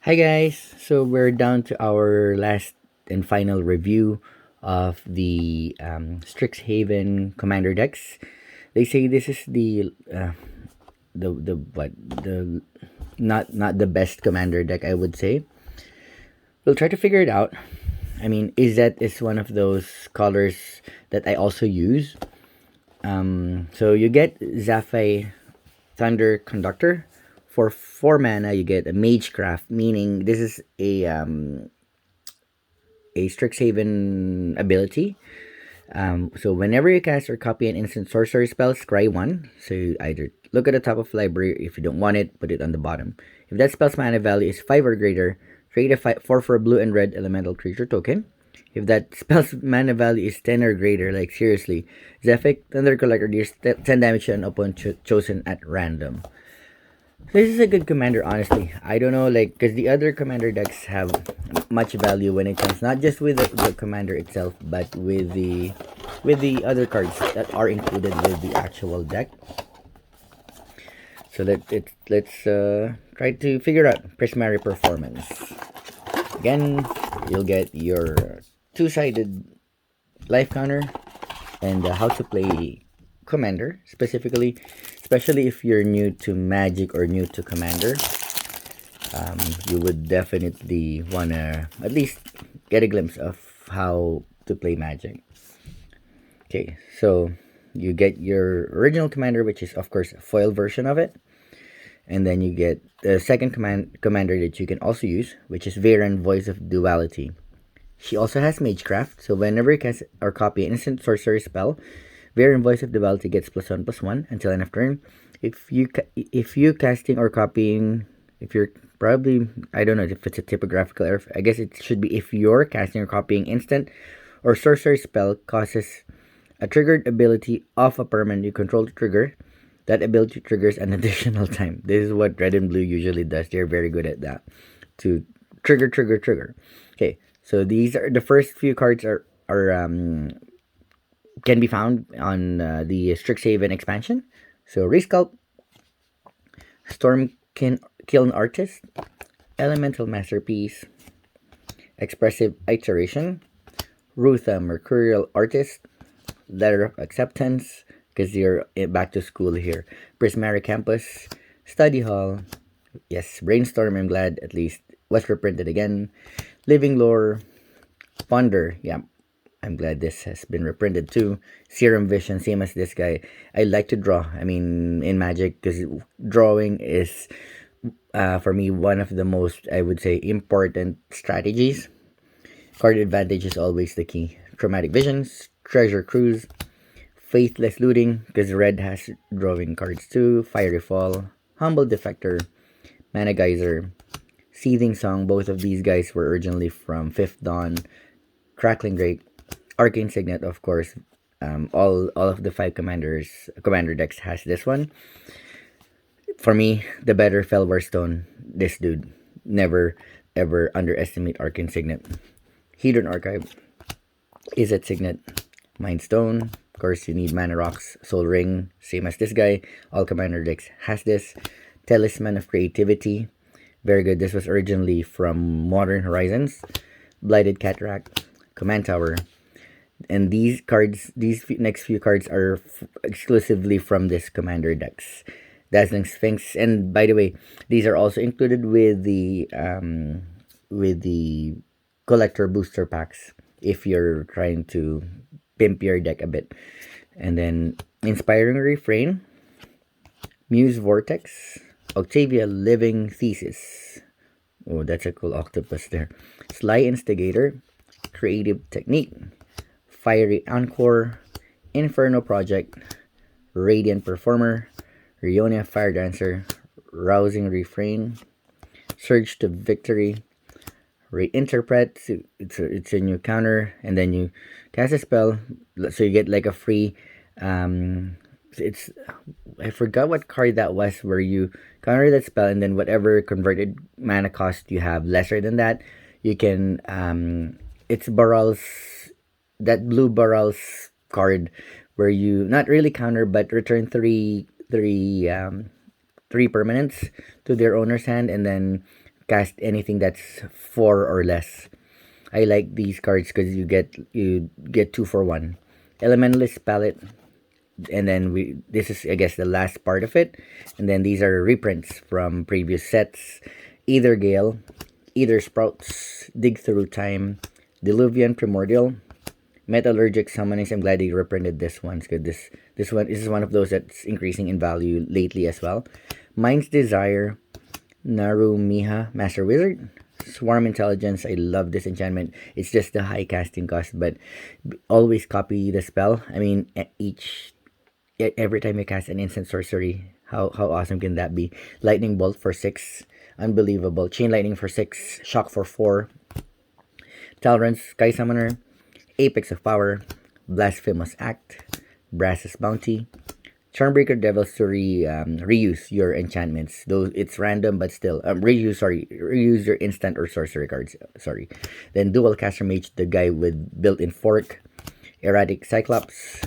Hi guys, so we're down to our last and final review of the Strixhaven Commander decks. They say this is the what the not the best commander deck, I would say. We'll try to figure it out. I mean, Izet is one of those colors that I also use. So you get Zafai Thunder Conductor. For 4 mana, you get a Magecraft, meaning this is a Strixhaven ability. So whenever you cast or copy an instant sorcery spell, scry 1. So you either look at the top of the library. If you don't want it, put it on the bottom. If that spell's mana value is 5 or greater, create a 4 for a blue and red elemental creature token. If that spell's mana value is 10 or greater, like seriously, Zephyr Thunder Collector deals 10 damage to an opponent chosen at random. This is a good commander, honestly. I don't know, like, because the other commander decks have much value when it comes not just with the commander itself, but with the other cards that are included with the actual deck. So let's try to figure out Prismari performance. Again, you'll get your two-sided life counter and how to play commander specifically, especially if you're new to Magic or new to Commander. You would definitely wanna at least get a glimpse of how to play Magic. Okay, so you get your original commander, which is of course a foil version of it, and then you get the second commander that you can also use, which is Varen, Voice of Duality. She also has Magecraft, so whenever you cast or copy an instant sorcery spell, Varen, Voice of Duality gets +1/+1 until end of turn. If you casting or copying, if you're probably, I don't know if it's a typographical error. I guess it should be if you're casting or copying instant or sorcery spell causes a triggered ability of a permanent you control to trigger. That ability triggers an additional time. This is what red and blue usually does. They're very good at that. To trigger. Okay, so these are the first few cards are can be found on the Strixhaven expansion. So Resculpt, Storm Kiln Artist, Elemental Masterpiece, Expressive Iteration, Rutha Mercurial Artist, Letter of Acceptance, because you're back to school here, Prismari Campus, Study Hall, yes, Brainstorm, I'm glad at least was reprinted again, Living Lore, Ponder, yeah, I'm glad this has been reprinted too. Serum Vision, same as this guy. I like to draw. I mean, in Magic, because drawing is, for me, one of the most, I would say, important strategies. Card advantage is always the key. Traumatic Visions, Treasure Cruise, Faithless Looting, because red has drawing cards too. Fiery Fall, Humble Defector, Mana Geyser, Seething Song. Both of these guys were originally from Fifth Dawn. Crackling Drake, Arcane Signet, of course. All of the five commander decks has this one. For me, the better Felwar Stone. This dude, never ever underestimate Arcane Signet. Hedron Archive, Izzet Signet, Mind Stone. Of course, you need Mana Rocks, Soul Ring, same as this guy. All commander decks has this. Talisman of Creativity, very good. This was originally from Modern Horizons. Blighted Cataract, Command Tower. And these cards, next few cards are exclusively from this commander decks. Dazzling Sphinx, and by the way, these are also included with the collector booster packs if you're trying to pimp your deck a bit. And then Inspiring Refrain, Muse Vortex, Octavia Living Thesis. Oh, that's a cool octopus there. Sly Instigator, Creative Technique, Fiery Encore, Inferno Project, Radiant Performer, Rionia Fire Dancer, Rousing Refrain, Surge to Victory, Reinterpret. It's a new counter, and then you cast a spell, so you get like a free. It's I forgot what card that was, where you counter that spell, and then whatever converted mana cost you have lesser than that, you can it's Baral's, that blue Baral's card, where you not really counter but return three permanents to their owner's hand, and then cast anything that's 4 or less. I like these cards because you get 2 for 1. Elementalist palette, and then we this is I guess the last part of it, and then these are reprints from previous sets. Either Gale, Either Sprouts, Dig Through Time, Diluvian Primordial, Metallurgic Summonings. I'm glad they reprinted this one because this is one of those that's increasing in value lately as well. Mind's Desire, Narumiha, Master Wizard, Swarm Intelligence. I love this enchantment. It's just the high casting cost, but always copy the spell. I mean, every time you cast an instant sorcery, how awesome can that be? Lightning Bolt for 6, unbelievable. Chain Lightning for 6, Shock for 4, Talrun's Sky Summoner, Apex of Power, Blasphemous Act, Brass's Bounty, Charmbreaker Devils to reuse your enchantments. Though it's random, but still reuse your instant or sorcery cards. Sorry. Then Dual Caster Mage, the guy with built-in fork, Erratic Cyclops,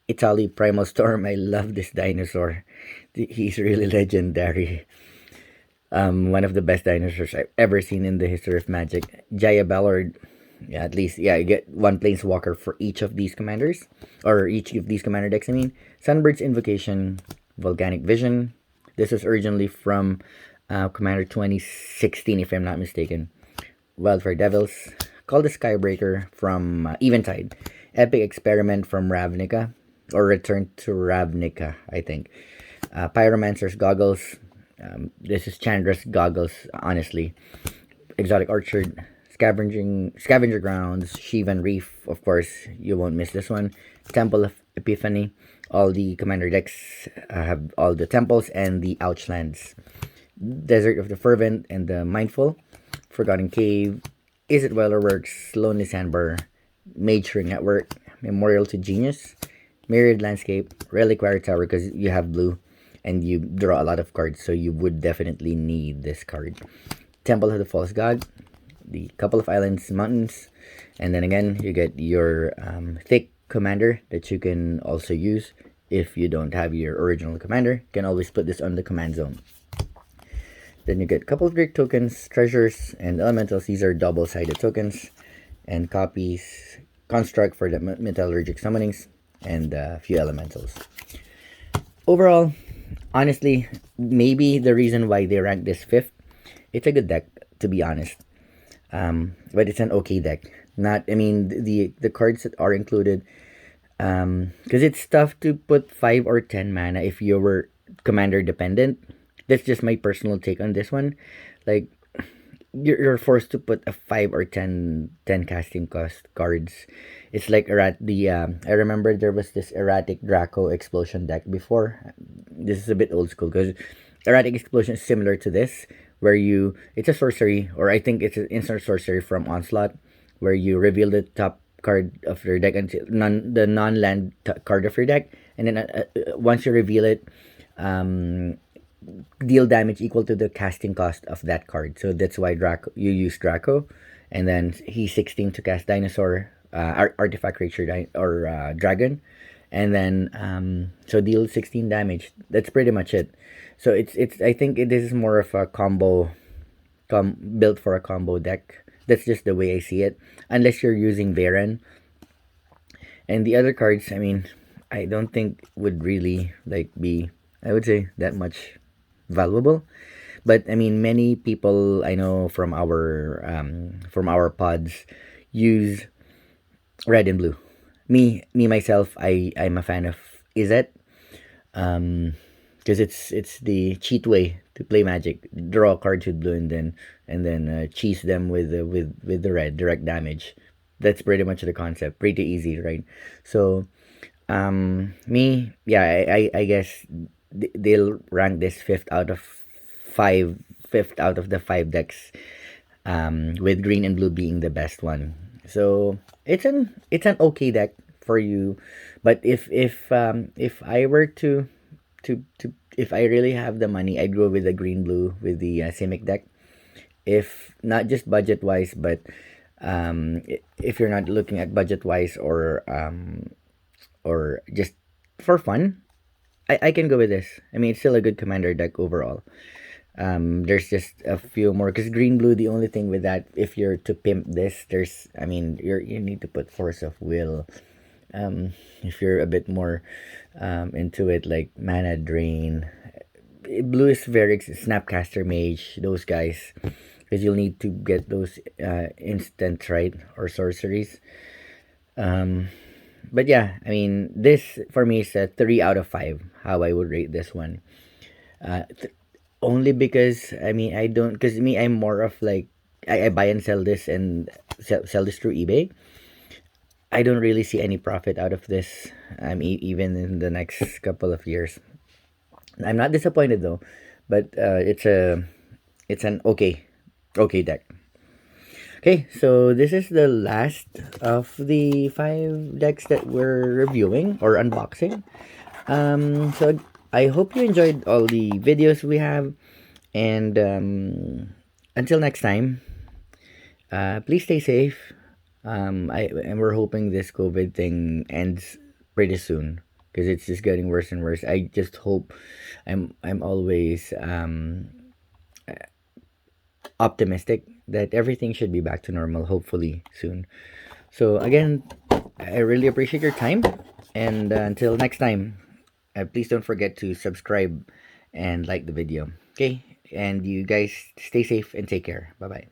Italy Primal Storm. I love this dinosaur. He's really legendary. One of the best dinosaurs I've ever seen in the history of Magic. Jaya Ballard. Yeah, at least, yeah, you get one Planeswalker for each of these commanders. Or each of these commander decks, I mean. Sunbird's Invocation, Volcanic Vision. This is originally from Commander 2016, if I'm not mistaken. Wildfire Devils. Call the Skybreaker from Eventide. Epic Experiment from Ravnica. Or Return to Ravnica, I think. Pyromancer's Goggles. This is Chandra's Goggles, honestly. Exotic Orchard. Scavenger Grounds, Shivan Reef, of course, you won't miss this one. Temple of Epiphany. All the commander decks have all the temples and the Ouchlands. Desert of the Fervent and the Mindful. Forgotten Cave. Is It Well or Works? Lonely Sandbar. Mage Ring Network. Memorial to Genius. Myriad Landscape. Reliquary Tower, because you have blue and you draw a lot of cards, so you would definitely need this card. Temple of the False God. The Couple of Islands, Mountains, and then again you get your thick commander that you can also use if you don't have your original commander. You can always put this on the command zone. Then you get a couple of Greek tokens, treasures, and elementals. These are double-sided tokens, and copies, construct for the metallurgic summonings, and a few elementals. Overall, honestly, maybe the reason why they rank this 5th, it's a good deck, to be honest. But it's an okay deck. Not, I mean, the cards that are included, because it's tough to put 5 or 10 mana if you were commander dependent. That's just my personal take on this one. Like, you're forced to put a 5 or 10 casting cost cards. It's like I remember there was this Erratic Draco Explosion deck before. This is a bit old school because Erratic Explosion is similar to this, where it's a sorcery, or I think it's an instant sorcery from Onslaught, where you reveal the top card of your deck until the non-land card of your deck, and then once you reveal it, deal damage equal to the casting cost of that card. So that's why you use Draco, and then he's 16 to cast Dinosaur, Artifact Creature, or Dragon, and then so deal 16 damage. That's pretty much it. So it's I think this is more of a combo, built for a combo deck. That's just the way I see it. Unless you're using Varen, and the other cards, I mean, I don't think would really be, I would say, that much valuable. But I mean, many people I know from our pods use red and blue. Me myself, I'm a fan of Izzet. Because it's the cheat way to play Magic. Draw cards with blue and then cheese them with the red, direct damage. That's pretty much the concept. Pretty easy, right? So, I guess they'll rank this fifth out of the 5 decks. With green and blue being the best one. So it's an okay deck for you, but if I were to if I really have the money, I'd go with the green blue with the Simic deck. If not just budget wise, but if you're not looking at budget wise or just for fun, I can go with this. I mean, it's still a good commander deck overall. There's just a few more because green blue. The only thing with that, if you're to pimp this, I mean, you need to put force of will. If you're a bit more into it, like mana drain, blue is very snapcaster mage. Those guys, because you'll need to get those instants right or sorceries. But yeah, I mean, this for me is a 3 out of 5. How I would rate this one. Uh, th- Only because I mean I don't because me I'm more of like I buy and sell this and sell this through eBay. I don't really see any profit out of this. Even in the next couple of years. I'm not disappointed though, but it's an okay deck. Okay, so this is the last of the 5 decks that we're reviewing or unboxing. So I hope you enjoyed all the videos we have, and until next time, please stay safe. And we're hoping this COVID thing ends pretty soon because it's just getting worse and worse. I just hope I'm always optimistic that everything should be back to normal. Hopefully soon. So again, I really appreciate your time, and until next time, please don't forget to subscribe and like the video. Okay, and you guys stay safe and take care. Bye bye.